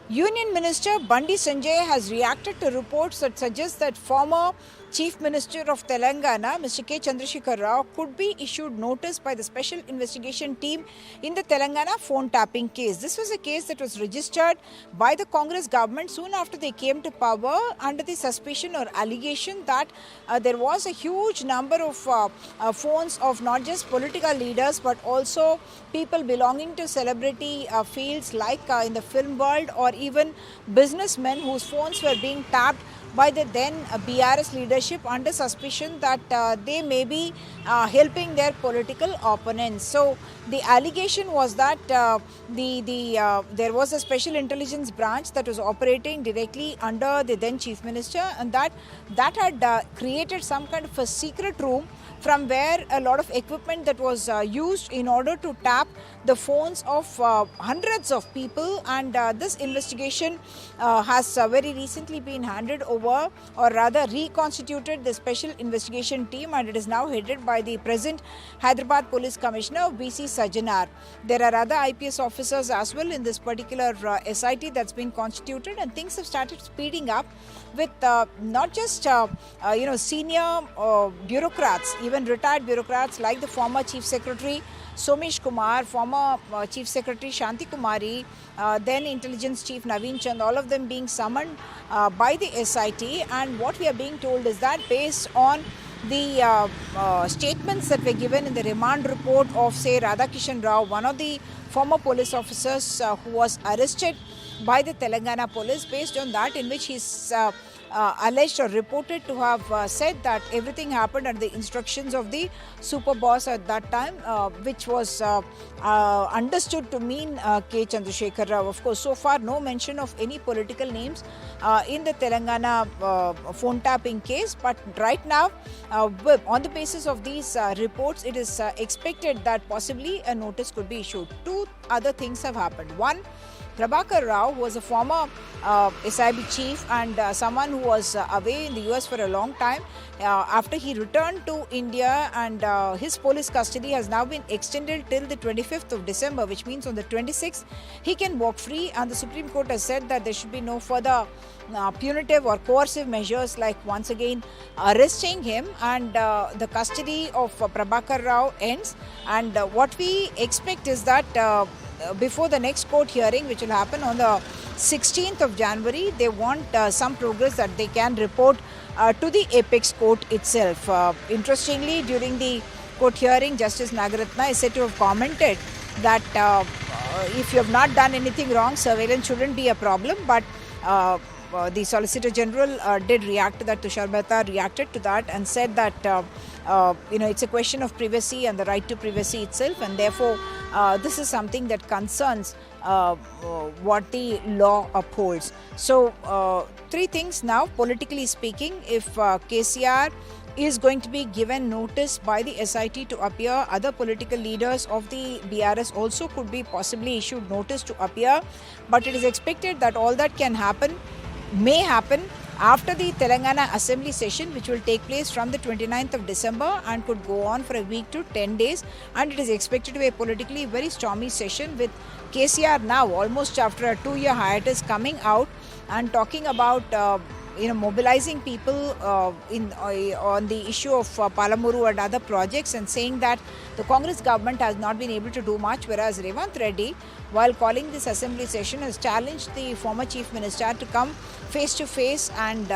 Union Minister Bandi Sanjay has reacted to reports that suggest that former Chief Minister of Telangana, Mr. K. Chandrasekhar Rao, could be issued notice by the Special Investigation Team in the Telangana phone tapping case. This was a case that was registered by the Congress government soon after they came to power under the suspicion or allegation that there was a huge number of phones of not just political leaders but also people belonging to celebrity fields like in the film world or even businessmen whose phones were being tapped by the then BRS leadership under suspicion that they may be helping their political opponents. So the allegation was that there was a special intelligence branch that was operating directly under the then chief minister, and that had created some kind of a secret room from where a lot of equipment that was used in order to tap the phones of hundreds of people. And this investigation has very recently been handed over, or rather reconstituted, the special investigation team, and it is now headed by the present Hyderabad Police Commissioner BC Sajjanar. There are other IPS officers as well in this particular SIT that's been constituted, and things have started speeding up with not just senior bureaucrats, even retired bureaucrats like the former Chief Secretary Somesh Kumar, former Chief Secretary Shanti Kumari, then Intelligence Chief Naveen Chand, all of them being summoned by the SIT. And what we are being told is that based on the statements that were given in the remand report of, say, Radhakishan Rao, one of the former police officers who was arrested by the Telangana police, based on that, in which he's alleged or reported to have said that everything happened at the instructions of the super boss at that time, which was understood to mean K. Chandrasekhar Rao. Of course, so far no mention of any political names in the Telangana phone tapping case, but right now on the basis of these reports, it is expected that possibly a notice could be issued. Two other things have happened. One, Prabhakar Rao, who was a former SIB chief and someone who was away in the US for a long time, after he returned to India, and his police custody has now been extended till the 25th of December, which means on the 26th he can walk free, and the Supreme Court has said that there should be no further punitive or coercive measures like once again arresting him, and the custody of Prabhakar Rao ends. And what we expect is that before the next court hearing, which will happen on the 16th of January, they want some progress that they can report to the apex court itself. Interestingly, during the court hearing, Justice Nagaratna is said to have commented that if you have not done anything wrong, surveillance shouldn't be a problem, but the Solicitor General did react to that. Tushar Mehta reacted to that and said that it's a question of privacy and the right to privacy itself, and therefore this is something that concerns what the law upholds. So three things now, politically speaking. If KCR is going to be given notice by the SIT to appear, other political leaders of the BRS also could be possibly issued notice to appear, but it is expected that all that may happen after the Telangana Assembly session, which will take place from the 29th of December and could go on for a week to 10 days. And it is expected to be a politically very stormy session, with KCR now almost after a 2-year hiatus coming out and talking about mobilizing people on the issue of Palamuru and other projects, and saying that the Congress government has not been able to do much, whereas Revanth Reddy, while calling this assembly session, has challenged the former chief minister to come face to face and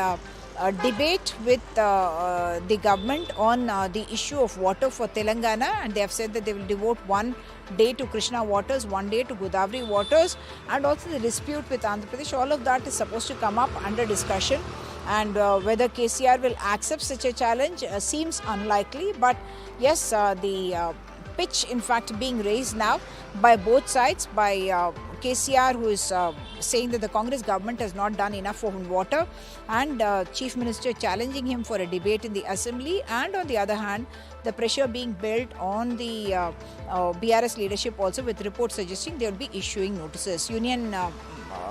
debate with the government on the issue of water for Telangana. And they have said that they will devote one day to Krishna waters, one day to Godavari waters, and also the dispute with Andhra Pradesh. All of that is supposed to come up under discussion, and whether KCR will accept such a challenge seems unlikely. But yes, the pitch in fact being raised now by both sides, by KCR, who is saying that the Congress government has not done enough for water, and Chief Minister challenging him for a debate in the Assembly, and on the other hand, the pressure being built on the BRS leadership also, with reports suggesting they will be issuing notices. Union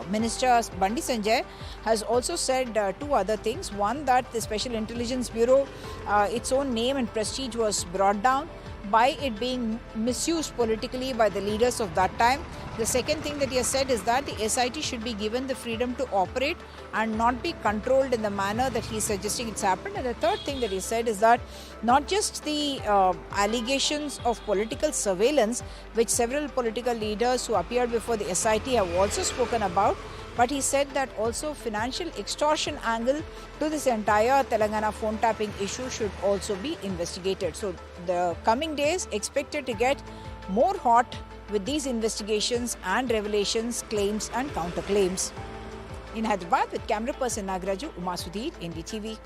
Minister Bandi Sanjay has also said two other things. One, that the Special Intelligence Bureau, its own name and prestige was brought down by it being misused politically by the leaders of that time. The second thing that he has said is that the SIT should be given the freedom to operate and not be controlled in the manner that he is suggesting it's happened. And the third thing that he said is that not just the allegations of political surveillance, which several political leaders who appeared before the SIT have also spoken about, but he said that also financial extortion angle to this entire Telangana phone tapping issue should also be investigated. So the coming days expected to get more hot with these investigations and revelations, claims and counterclaims. In Hyderabad with camera person Nagaraju, Uma Sudhir, NDTV.